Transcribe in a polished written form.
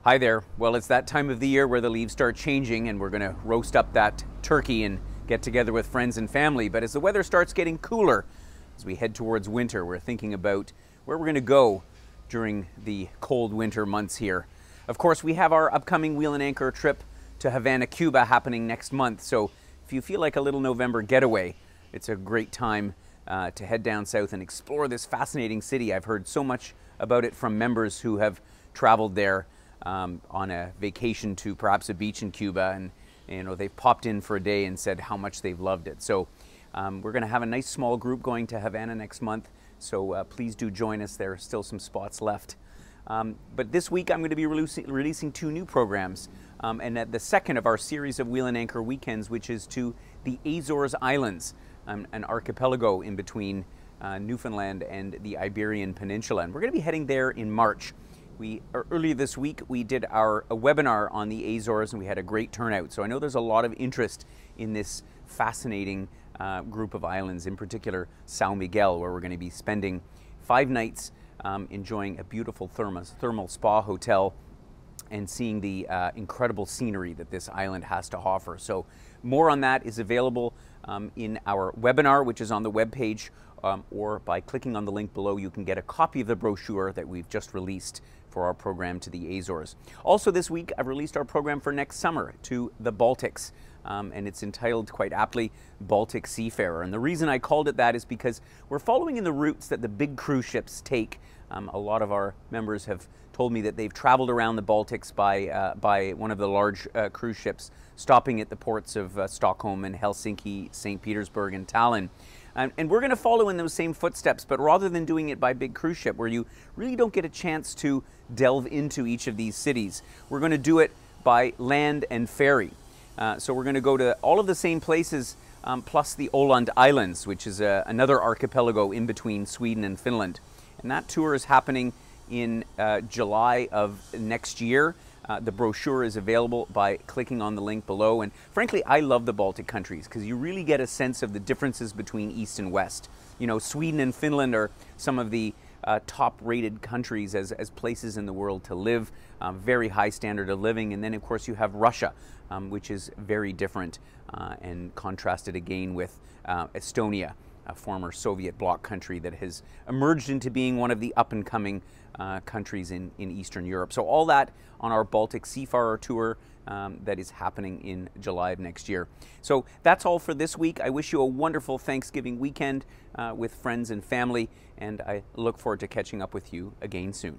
Hi there. Well, it's that time of the year where the leaves start changing and we're going to roast up that turkey and get together with friends and family. But as the weather starts getting cooler, as we head towards winter, we're thinking about where we're going to go during the cold winter months here. Of course, we have our upcoming Wheel and Anchor trip to Havana, Cuba happening next month. So if you feel like a little November getaway, it's a great time to head down south and explore this fascinating city. I've heard so much about it from members who have traveled there on a vacation to perhaps a beach in Cuba, and they've popped in for a day and said how much they've loved it. So we're going to have a nice small group going to Havana next month, so please do join us. There are still some spots left. But this week I'm going to be releasing two new programs, and the second of our series of Wheel and Anchor weekends, which is to the Azores Islands, an archipelago in between Newfoundland and the Iberian Peninsula. And we're going to be heading there in March. Earlier this week, we did a webinar on the Azores and we had a great turnout. So I know there's a lot of interest in this fascinating group of islands, in particular São Miguel, where we're going to be spending 5 nights enjoying a beautiful thermal spa hotel and seeing the incredible scenery that this island has to offer. So more on that is available in our webinar, which is on the webpage, or by clicking on the link below, you can get a copy of the brochure that we've just released for our program to the Azores. Also this week, I've released our program for next summer to the Baltics, and it's entitled quite aptly, Baltic Seafarer. And the reason I called it that is because we're following in the routes that the big cruise ships take. A lot of our members have told me that they've traveled around the Baltics by one of the large cruise ships, stopping at the ports of Stockholm and Helsinki, St. Petersburg and Tallinn. And we're going to follow in those same footsteps, but rather than doing it by big cruise ship, where you really don't get a chance to delve into each of these cities, we're going to do it by land and ferry. So we're going to go to all of the same places, plus the Åland Islands, which is another archipelago in between Sweden and Finland. And that tour is happening in July of next year. The brochure is available by clicking on the link below. And frankly, I love the Baltic countries because you really get a sense of the differences between East and West. You know, Sweden and Finland are some of the top-rated countries as places in the world to live, very high standard of living. And then, of course, you have Russia, which is very different and contrasted again with Estonia, a former Soviet bloc country that has emerged into being one of the up-and-coming countries in Eastern Europe. So all that on our Baltic Seafarer tour that is happening in July of next year. So that's all for this week. I wish you a wonderful Thanksgiving weekend with friends and family, and I look forward to catching up with you again soon.